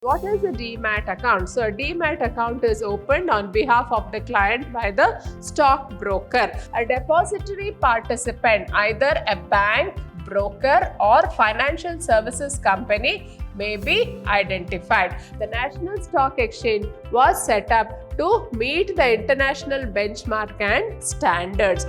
What is a DMAT account? So a DMAT account is opened on behalf of the client by the stockbroker. A depository participant, either a bank, broker or financial services company, may be identified. The National Stock Exchange was set up to meet the international benchmark and standards.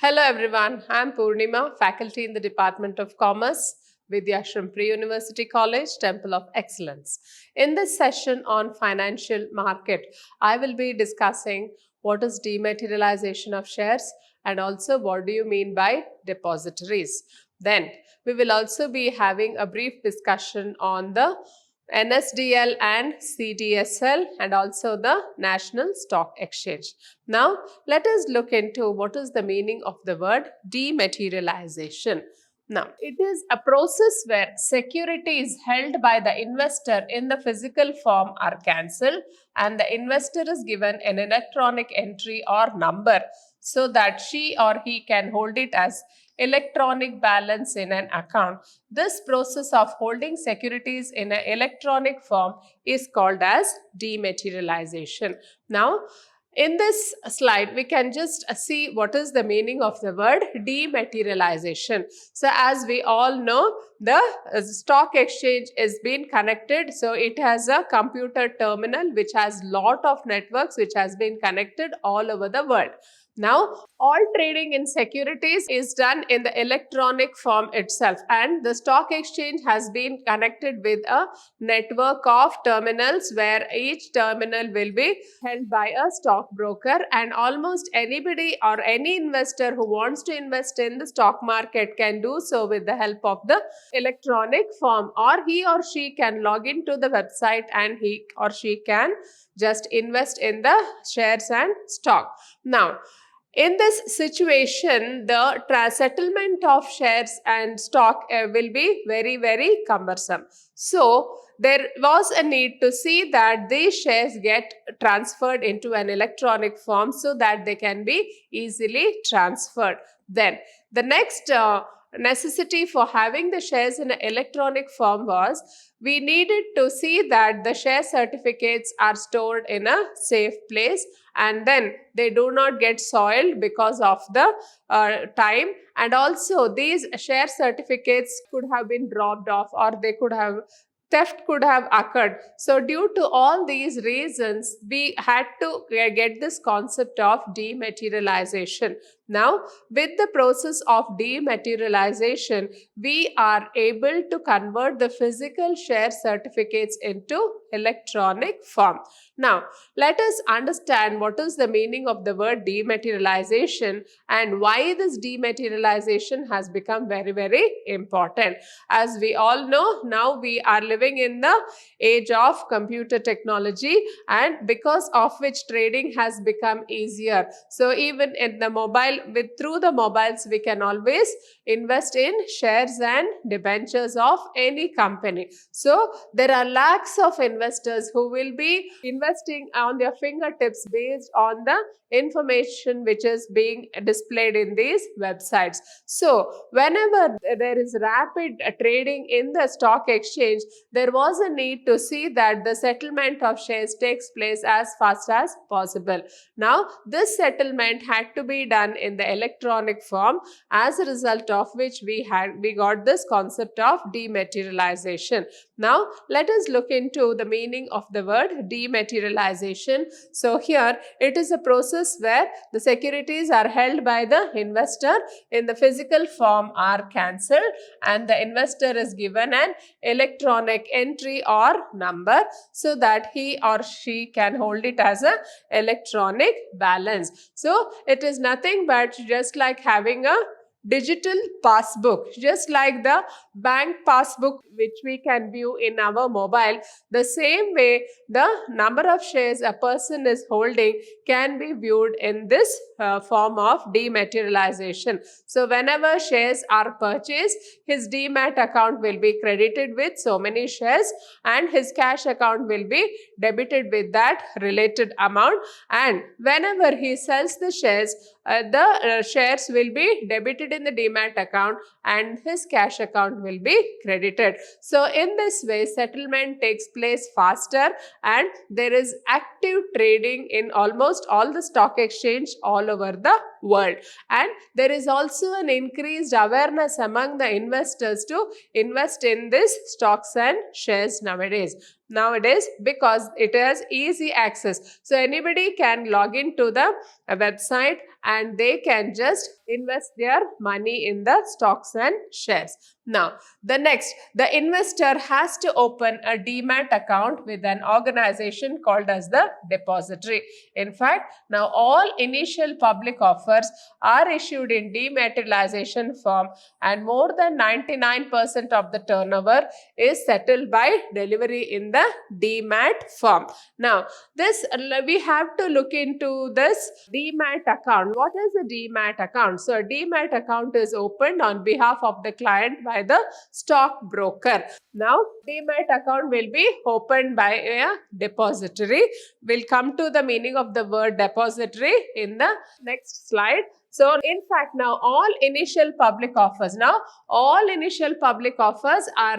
Hello everyone, I am Purnima, faculty in the Department of Commerce, Vidhyaashram Pre-University College, Temple of Excellence. In this session on financial market, I will be discussing what is dematerialization of shares and also what do you mean by depositories. Then we will also be having a brief discussion on the NSDL and CDSL and also the National Stock Exchange. Now, let us look into what is the meaning of the word dematerialization. Now, it is a process where securities held by the investor in the physical form are cancelled and the investor is given an electronic entry or number so that she or he can hold it as electronic balance in an account. This process of holding securities in an electronic form is called as dematerialization. Now, in this slide, we can just see what is the meaning of the word dematerialization. So, as we all know, the stock exchange is being connected. So, it has a computer terminal which has lot of networks which has been connected all over the world. Now, all trading in securities is done in the electronic form itself, and the stock exchange has been connected with a network of terminals where each terminal will be held by a stockbroker, and almost anybody or any investor who wants to invest in the stock market can do so with the help of the electronic form, or he or she can log into the website and he or she can just invest in the shares and stock. Now, in this situation, the settlement of shares and stock will be very, very cumbersome. So, there was a need to see that these shares get transferred into an electronic form so that they can be easily transferred. Then, the next necessity for having the shares in an electronic form was we needed to see that the share certificates are stored in a safe place and then they do not get soiled because of the time, and also these share certificates could have been dropped off or they could have theft could have occurred. So due to all these reasons, we had to get this concept of dematerialization. Now, with the process of dematerialization, we are able to convert the physical share certificates into electronic form. Now, let us understand what is the meaning of the word dematerialization and why this dematerialization has become very, very important. As we all know, now we are living in the age of computer technology, and because of which trading has become easier. So even in the mobile, through the mobiles, we can always invest in shares and debentures of any company. So there are lakhs of investors who will be investing on their fingertips based on the information which is being displayed in these websites. So whenever there is rapid trading in the stock exchange, there was a need to see that the settlement of shares takes place as fast as possible. Now, this settlement had to be done in the electronic form, as a result of which we got this concept of dematerialization. Now, let us look into the meaning of the word dematerialization. So here, it is a process where the securities are held by the investor in the physical form are cancelled and the investor is given an electronic entry or number so that he or she can hold it as an electronic balance. So it is nothing but just like having a digital passbook, just like the bank passbook which we can view in our mobile. The same way, the number of shares a person is holding can be viewed in this form of dematerialization. So whenever shares are purchased, his demat account will be credited with so many shares and his cash account will be debited with that related amount, and whenever he sells the shares, the shares will be debited in the demat account and his cash account will be credited. So in this way, settlement takes place faster and there is active trading in almost all the stock exchange all over the world. And there is also an increased awareness among the investors to invest in this stocks and shares nowadays because it has easy access. So anybody can log into the website and they can just invest their money in the stocks and shares. Now, the investor has to open a DMAT account with an organization called as the depository. In fact, now all initial public offers are issued in dematerialization form and more than 99% of the turnover is settled by delivery in the DMAT form. Now, we have to look into this DMAT account. What is a DMAT account? So, a DMAT account is opened on behalf of the client by the stockbroker. Now, DMAT account will be opened by a depository. We'll come to the meaning of the word depository in the next slide. So, in fact, now all initial public offers are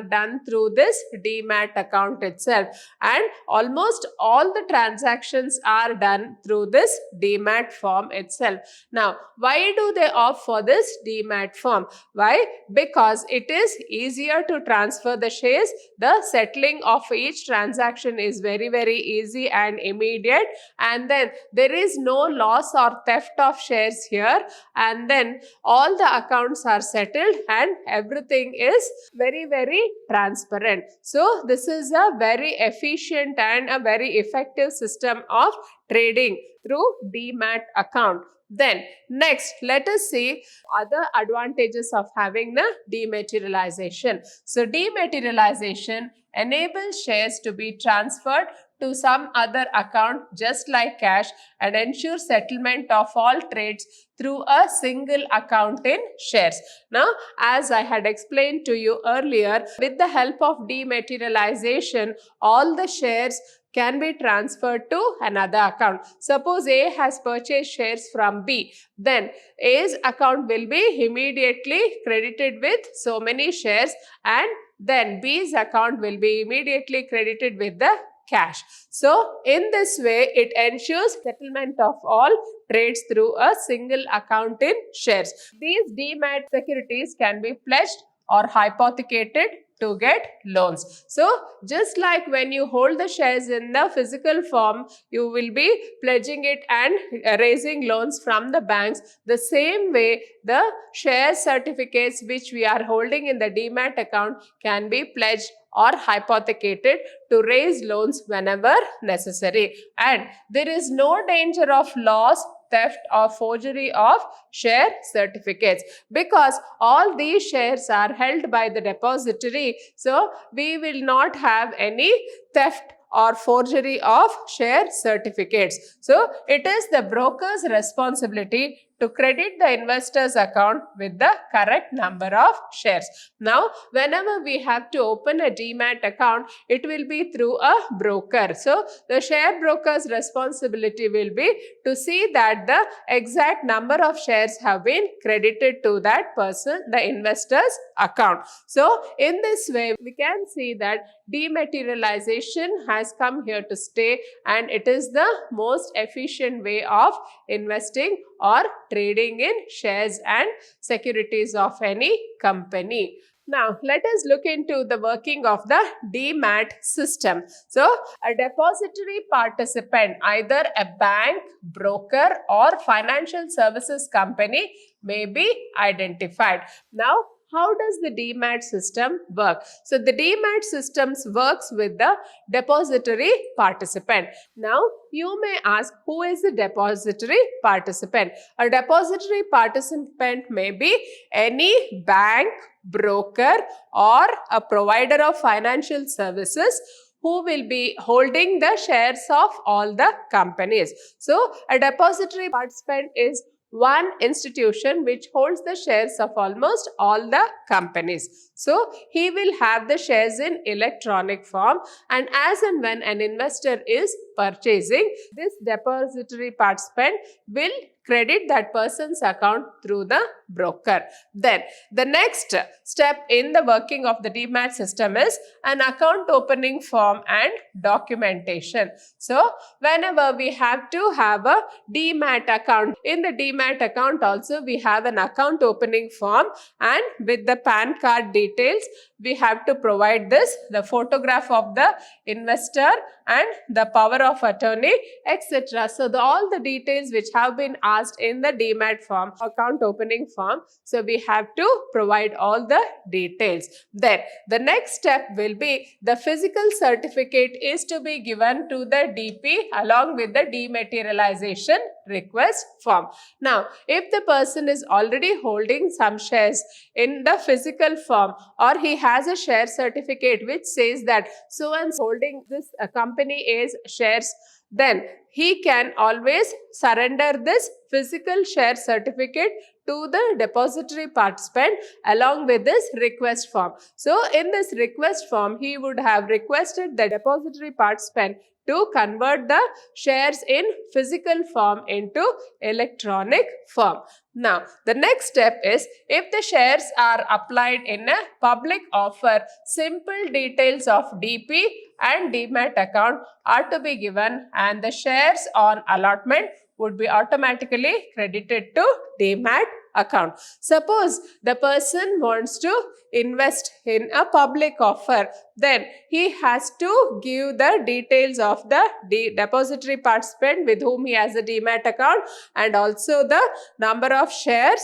done through this DMAT account itself, and almost all the transactions are done through this DMAT form itself. Now, why do they opt for this DMAT form? Why? Because it is easier to transfer the shares. The settling of each transaction is very, very easy and immediate, and then there is no loss or theft of shares here. And then all the accounts are settled and everything is very, very transparent. So this is a very efficient and a very effective system of trading through DMAT account. Then next, let us see other advantages of having the dematerialization. So dematerialization enables shares to be transferred to some other account just like cash and ensure settlement of all trades through a single account in shares. Now, as I had explained to you earlier, with the help of dematerialization, all the shares can be transferred to another account. Suppose A has purchased shares from B, then A's account will be immediately credited with so many shares and then B's account will be immediately credited with the cash. So, in this way, it ensures settlement of all trades through a single account in shares. These DMAT securities can be pledged or hypothecated to get loans. So, just like when you hold the shares in the physical form, you will be pledging it and raising loans from the banks. The same way, the share certificates which we are holding in the DMAT account can be pledged or hypothecated to raise loans whenever necessary. And there is no danger of loss, theft or forgery of share certificates because all these shares are held by the depository. So, we will not have any theft or forgery of share certificates. So, it is the broker's responsibility to credit the investor's account with the correct number of shares. Now, whenever we have to open a DMAT account, it will be through a broker. So, the share broker's responsibility will be to see that the exact number of shares have been credited to that person, the investor's account. So, in this way, we can see that dematerialization has come here to stay and it is the most efficient way of investing or trading in shares and securities of any company. Now, let us look into the working of the DMAT system. So, a depository participant, either a bank, broker or financial services company may be identified. Now, how does the DMAT system work? So, the DMAT system works with the depository participant. Now, you may ask, who is the depository participant? A depository participant may be any bank, broker or a provider of financial services who will be holding the shares of all the companies. So, a depository participant is one institution which holds the shares of almost all the companies. So, he will have the shares in electronic form and as and when an investor is purchasing, this depository participant will credit that person's account through the broker. Then the next step in the working of the DMAT system is an account opening form and documentation. So whenever we have to have a DMAT account, in the DMAT account also we have an account opening form, and with the PAN card details we have to provide this, the photograph of the investor and the power of attorney, etc. So all the details which have been asked in the DMAT form, account opening form, so we have to provide all the details. Then the next step will be the physical certificate is to be given to the DP along with the dematerialization request form. Now, if the person is already holding some shares in the physical form, or he has a share certificate which says that so and so holding this company is shares, then he can always surrender this physical share certificate to the depository participant along with this request form. So in this request form, he would have requested the depository participant to convert the shares in physical form into electronic form. Now, the next step is, if the shares are applied in a public offer, simple details of DP and DMAT account are to be given, and the shares on allotment would be automatically credited to DMAT account. Suppose the person wants to invest in a public offer, then he has to give the details of the depository participant with whom he has a DMAT account, and also the number of shares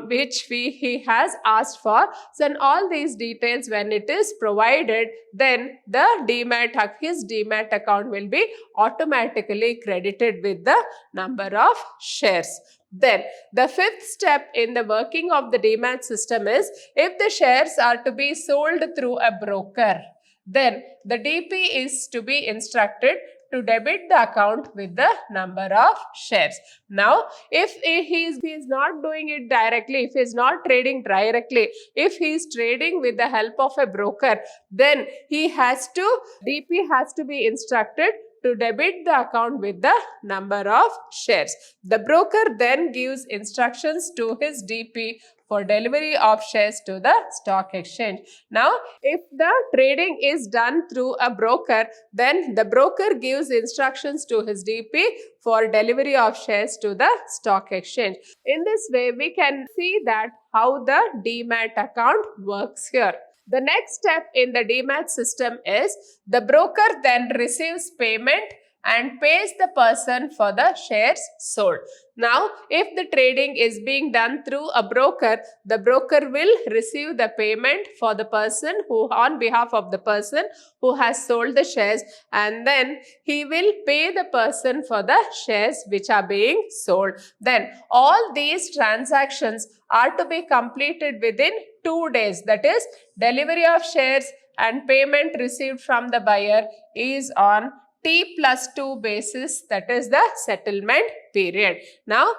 which he has asked for. So in all these details, when it is provided, then the his DMAT account will be automatically credited with the number of shares. Then the fifth step in the working of the DMAT system is, if the shares are to be sold through a broker, then the DP is to be instructed to debit the account with the number of shares. Now, if he is not doing it directly, if he is not trading directly, if he is trading with the help of a broker, then DP has to be instructed to debit the account with the number of shares. The broker then gives instructions to his DP for delivery of shares to the stock exchange. Now, if the trading is done through a broker, then the broker gives instructions to his DP for delivery of shares to the stock exchange. In this way, we can see that how the DMAT account works here. The next step in the DMAT system is, the broker then receives payment and pays the person for the shares sold. Now, if the trading is being done through a broker, the broker will receive the payment for the person on behalf of the person who has sold the shares, and then he will pay the person for the shares which are being sold. Then all these transactions are to be completed within 2 days. That is, delivery of shares and payment received from the buyer is on T+2 basis, that is the settlement period. Now,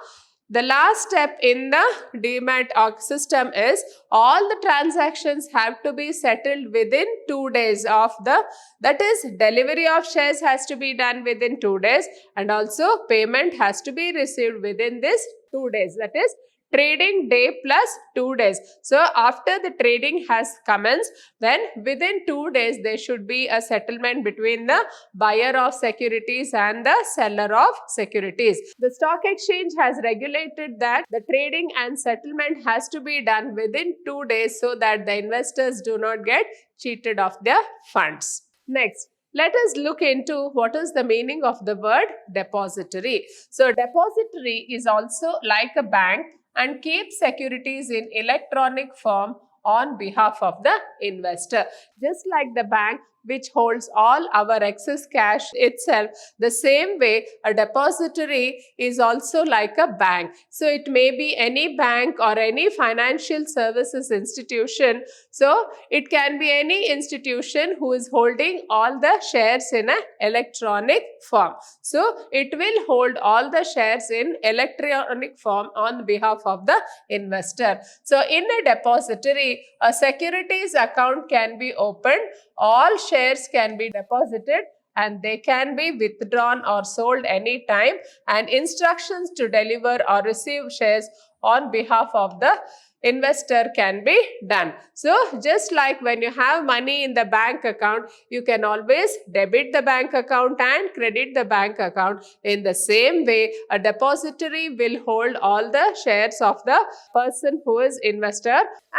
the last step in the DMAT system is, all the transactions have to be settled within 2 days of that is, delivery of shares has to be done within 2 days, and also payment has to be received within this 2 days. That is, trading day plus 2 days. So after the trading has commenced, then within 2 days there should be a settlement between the buyer of securities and the seller of securities. The stock exchange has regulated that the trading and settlement has to be done within 2 days, so that the investors do not get cheated of their funds. Next, let us look into what is the meaning of the word depository. So depository is also like a bank and keeps securities in electronic form on behalf of the investor. Just like the bank which holds all our excess cash itself, the same way a depository is also like a bank. So it may be any bank or any financial services institution. So it can be any institution who is holding all the shares in an electronic form. So it will hold all the shares in electronic form on behalf of the investor. So in a depository, a securities account can be opened, all shares can be deposited, and they can be withdrawn or sold anytime, and instructions to deliver or receive shares on behalf of the investor can be done. So just like when you have money in the bank account, you can always debit the bank account and credit the bank account. In the same way, a depository will hold all the shares of the person who is investor,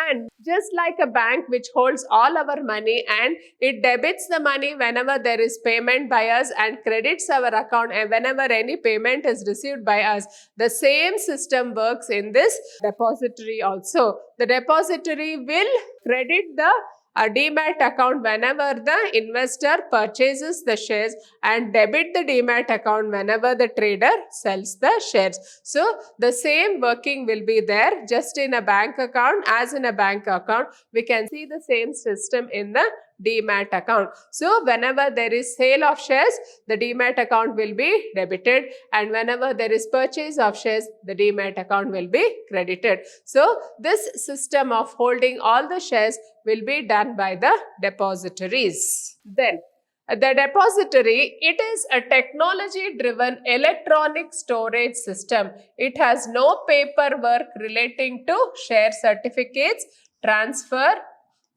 and just like a bank which holds all our money and it debits the money whenever there is payment by us and credits our account and whenever any payment is received by us, the same system works in this depository also. The depository will credit the DMAT account whenever the investor purchases the shares and debit the DMAT account whenever the trader sells the shares. So the same working will be there just in a bank account as in a bank account. We can see the same system in the DMAT account. So whenever there is sale of shares, the DMAT account will be debited, and whenever there is purchase of shares, the DMAT account will be credited. So this system of holding all the shares will be done by the depositories. Then the depository, it is a technology-driven electronic storage system. It has no paperwork relating to share certificates, transfer,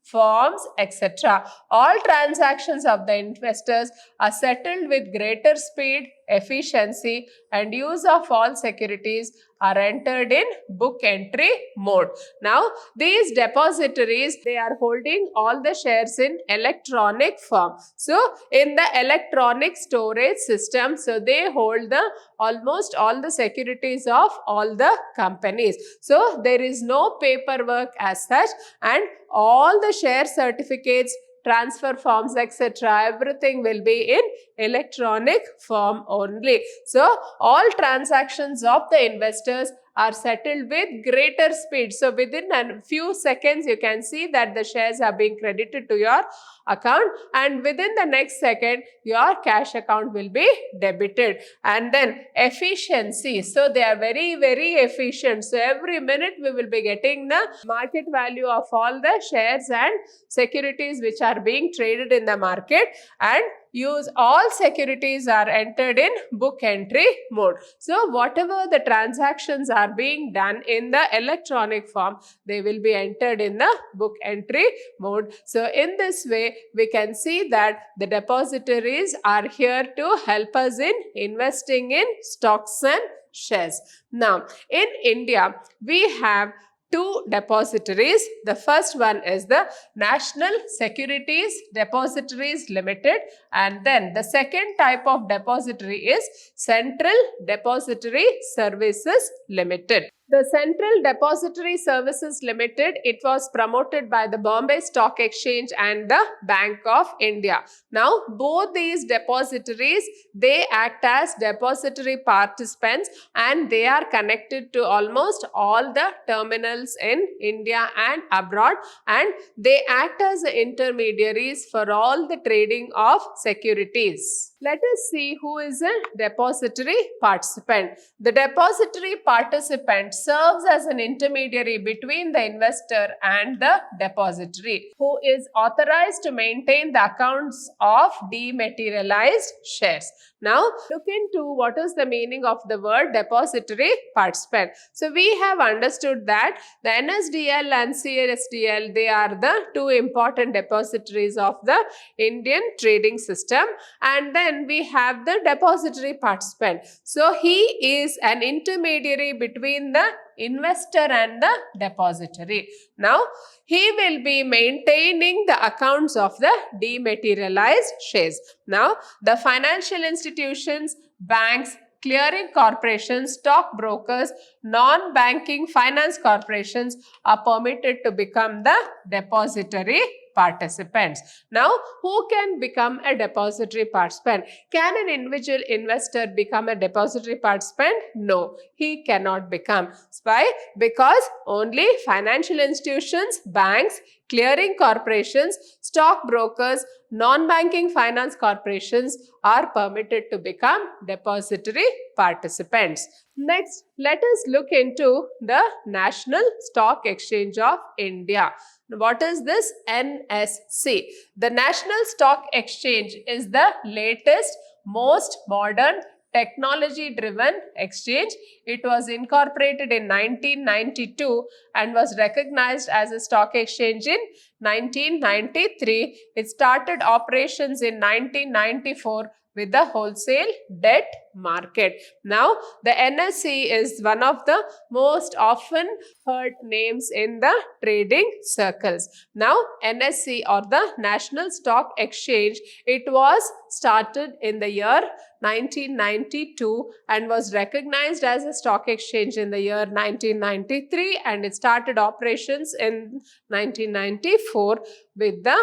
forms, etc. All transactions of the investors are settled with greater speed, efficiency, and use of all securities are entered in book entry mode. Now, these depositories, they are holding all the shares in electronic form. So, in the electronic storage system, so they hold the almost all the securities of all the companies. So, there is no paperwork as such, and all the share certificates, transfer forms, etc., everything will be in electronic form only. So all transactions of the investors are settled with greater speed. So within a few seconds, you can see that the shares are being credited to your account, and within the next second, your cash account will be debited. And then efficiency. So they are very, very efficient. So every minute we will be getting the market value of all the shares and securities which are being traded in the market, and use all securities are entered in book entry mode. So whatever the transactions are being done in the electronic form, they will be entered in the book entry mode. So in this way, we can see that the depositories are here to help us in investing in stocks and shares. Now, in India, we have two depositories. The first one is the National Securities Depositories Limited, and then the second type of depository is Central Depository Services Limited. The Central Depository Services Limited, it was promoted by the Bombay Stock Exchange and the Bank of India. Now, both these depositories, they act as depository participants, and they are connected to almost all the terminals in India and abroad, and they act as intermediaries for all the trading of securities. Let us see who is a depository participant. The depository participant serves as an intermediary between the investor and the depository, who is authorized to maintain the accounts of dematerialized shares. Now, look into what is the meaning of the word depository participant. So, we have understood that the NSDL and CSDL, they are the two important depositories of the Indian trading system, and then we have the depository participant. So, he is an intermediary between the investor and the depository. Now, he will be maintaining the accounts of the dematerialized shares. Now, the financial institutions, banks, clearing corporations, stock brokers, non-banking finance corporations are permitted to become the depository participants. Now, who can become a depository participant? Can an individual investor become a depository participant? No, he cannot become. Why? Because only financial institutions, banks, clearing corporations, stock brokers, non-banking finance corporations are permitted to become depository participants. Next, let us look into the National Stock Exchange of India. What is this NSC? The National Stock Exchange is the latest, most modern, technology-driven exchange. It was incorporated in 1992 and was recognized as a stock exchange in 1993. It started operations in 1994 with the wholesale debt market. Now, the NSE is one of the most often heard names in the trading circles. Now, NSE or the National Stock Exchange, it was started in the year 1992 and was recognized as a stock exchange in the year 1993, and it started operations in 1994 with the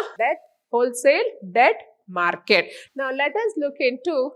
wholesale debt market. Now let us look into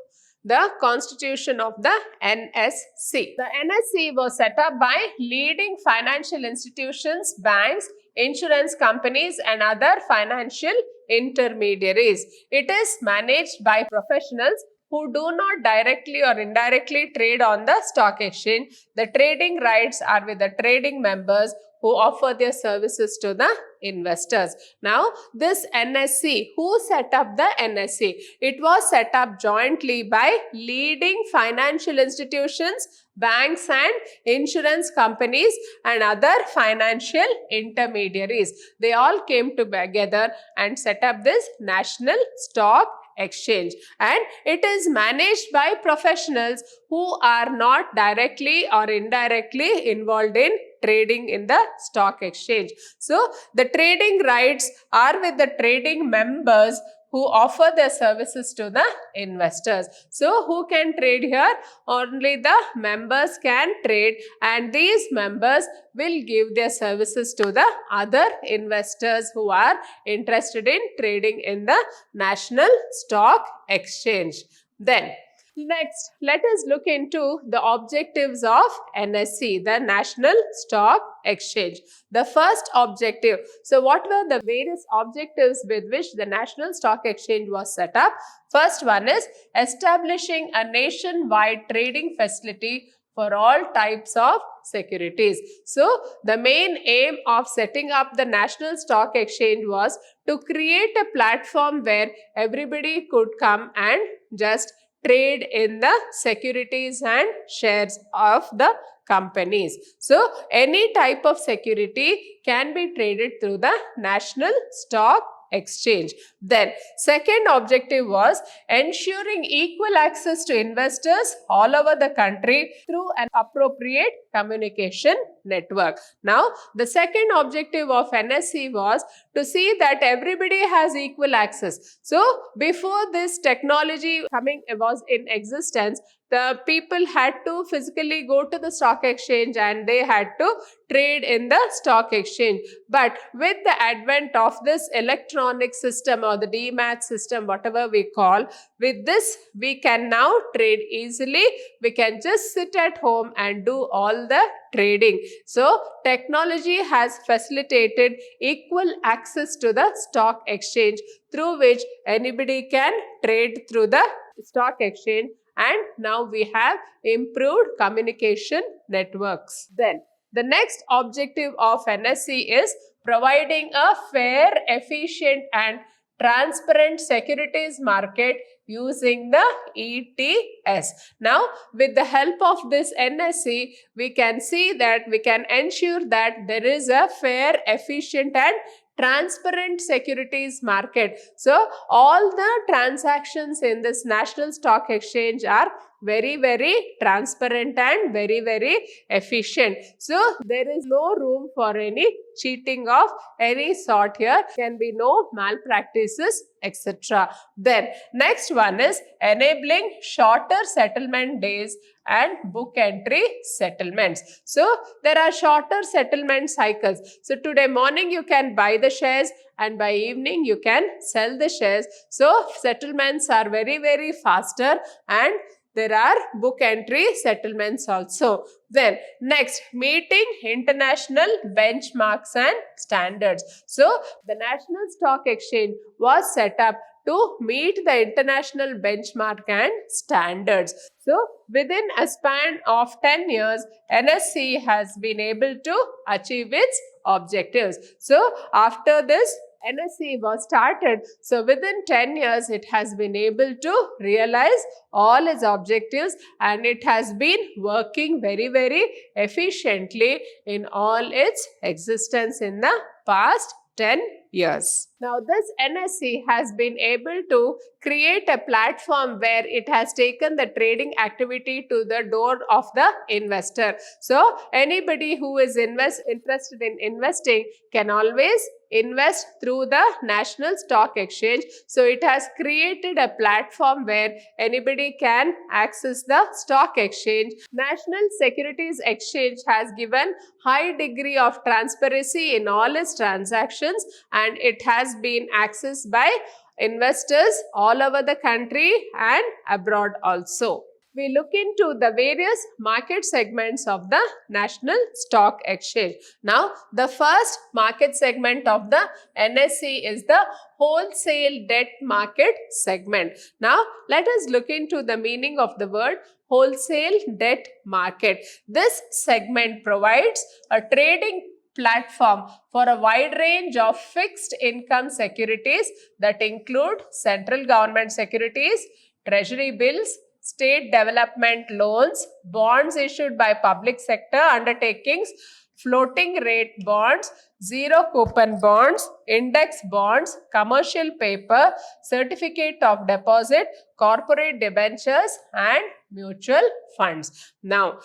the constitution of the NSC. The NSC was set up by leading financial institutions, banks, insurance companies and other financial intermediaries. It is managed by professionals who do not directly or indirectly trade on the stock exchange. The trading rights are with the trading members who offer their services to the investors. Now, this NSC, who set up the NSC? It was set up jointly by leading financial institutions, banks and insurance companies and other financial intermediaries. They all came together and set up this National Stock Exchange, and it is managed by professionals who are not directly or indirectly involved in trading in the stock exchange. So the trading rights are with the trading members who offer their services to the investors. So who can trade here? Only the members can trade, and these members will give their services to the other investors who are interested in trading in the National Stock Exchange. Then next, let us look into the objectives of NSC, the National Stock Exchange. The first objective. So what were the various objectives with which the National Stock Exchange was set up? First one is establishing a nationwide trading facility for all types of securities. So the main aim of setting up the National Stock Exchange was to create a platform where everybody could come and just trade in the securities and shares of the companies. So any type of security can be traded through the National Stock Exchange. Then second objective was ensuring equal access to investors all over the country through an appropriate communication network. Now the second objective of NSC was to see that everybody has equal access. So before this technology was in existence, the people had to physically go to the stock exchange and they had to trade in the stock exchange. But with the advent of this electronic system or the DMAT system, whatever we call, with this we can now trade easily. We can just sit at home and do all the trading. So technology has facilitated equal access to the stock exchange through which anybody can trade through the stock exchange, and now we have improved communication networks. Then the next objective of NSC is providing a fair, efficient and transparent securities market using the ETS. Now, with the help of this NSC, we can see that we can ensure that there is a fair, efficient and transparent securities market. So, all the transactions in this National Stock Exchange are very, very transparent and very, very efficient. So, there is no room for any cheating of any sort here. Can be no malpractices, etc. Then, next one is enabling shorter settlement days and book entry settlements. So, there are shorter settlement cycles. So, today morning you can buy the shares and by evening you can sell the shares. So, settlements are very, very faster, and there are book entry settlements also. Then next, meeting international benchmarks and standards. So the National Stock Exchange was set up to meet the international benchmark and standards. So, within a span of 10 years, NSE has been able to achieve its objectives. So, after this NSE was started, so within 10 years, it has been able to realize all its objectives, and it has been working very, very efficiently in all its existence in the past 10 years. Now, this NSE has been able to create a platform where it has taken the trading activity to the door of the investor. So, anybody who is interested in investing can always invest through the National Stock Exchange. So, it has created a platform where anybody can access the stock exchange. National Securities Exchange has given high degree of transparency in all its transactions, and it has been accessed by investors all over the country and abroad also. We look into the various market segments of the National Stock Exchange. Now, the first market segment of the NSE is the wholesale debt market segment. Now, let us look into the meaning of the word wholesale debt market. This segment provides a trading platform for a wide range of fixed income securities that include central government securities, treasury bills, state development loans, bonds issued by public sector undertakings, floating rate bonds, zero coupon bonds, index bonds, commercial paper, certificate of deposit, corporate debentures, and mutual funds. Now,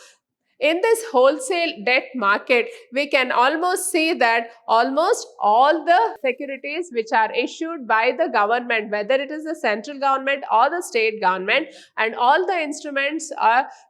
in this wholesale debt market, we can almost see that almost all the securities which are issued by the government, whether it is the central government or the state government, and all the instruments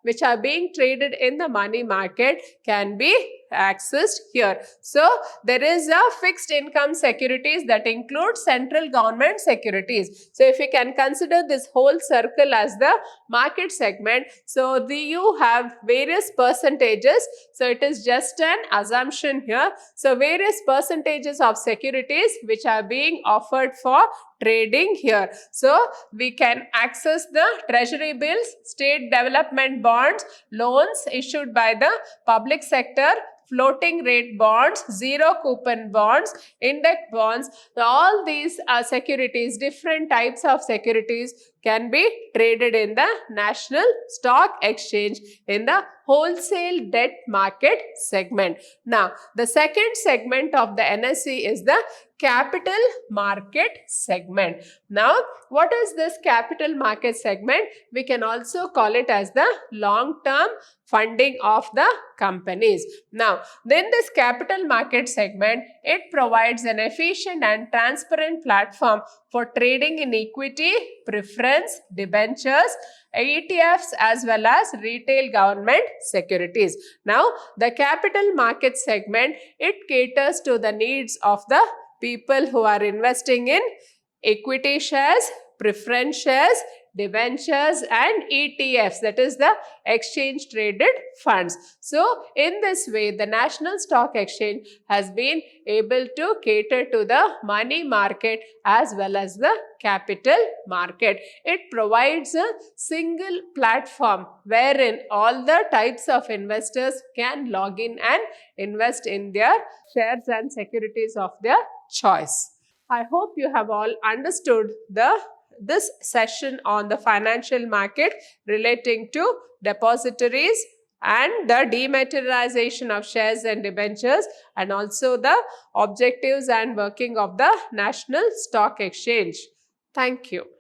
which are being traded in the money market can be accessed here. So, there is a fixed income securities that include central government securities. So, if we can consider this whole circle as the market segment, so you have various percentages. So, it is just an assumption here. So, various percentages of securities which are being offered for trading here. So, we can access the treasury bills, state development bonds, loans issued by the public sector, floating rate bonds, zero coupon bonds, index bonds. All these securities, different types of securities can be traded in the National Stock Exchange in the wholesale debt market segment. Now, the second segment of the NSE is the capital market segment. Now, what is this capital market segment? We can also call it as the long-term funding of the companies. Now, then this capital market segment, it provides an efficient and transparent platform for trading in equity, preference, debentures, ETFs, as well as retail government securities. Now, the capital market segment, it caters to the needs of the people who are investing in equity shares, preference shares, debentures, and ETFs, that is the exchange traded funds. So, in this way, the National Stock Exchange has been able to cater to the money market as well as the capital market. It provides a single platform wherein all the types of investors can log in and invest in their shares and securities of their choice. I hope you have all understood this session on the financial market relating to depositories and the dematerialization of shares and debentures, and also the objectives and working of the National Stock Exchange. Thank you.